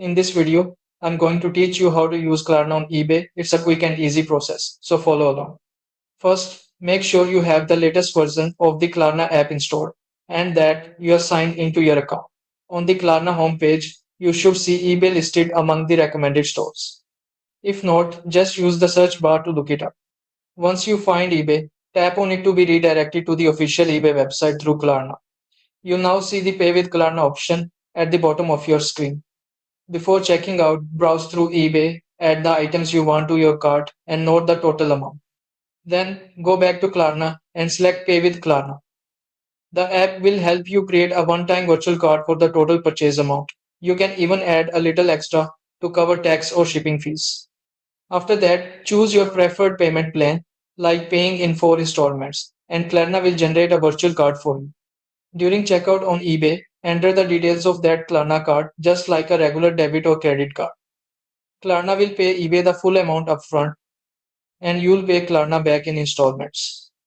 In this video, I'm going to teach you how to use Klarna on eBay. It's a quick and easy process, so follow along. First, make sure you have the latest version of the Klarna app installed and that you are signed into your account. On the Klarna homepage, you should see eBay listed among the recommended stores. If not, just use the search bar to look it up. Once you find eBay, tap on it to be redirected to the official eBay website through Klarna. You now see the Pay with Klarna option at the bottom of your screen. Before checking out, browse through eBay, add the items you want to your cart, and note the total amount. Then go back to Klarna and select Pay with Klarna. The app will help you create a one-time virtual card for the total purchase amount. You can even add a little extra to cover tax or shipping fees. After that, choose your preferred payment plan, like paying in 4 installments, and Klarna will generate a virtual card for you. During checkout on eBay, enter the details of that Klarna card just like a regular debit or credit card. Klarna will pay eBay the full amount upfront and you'll pay Klarna back in installments.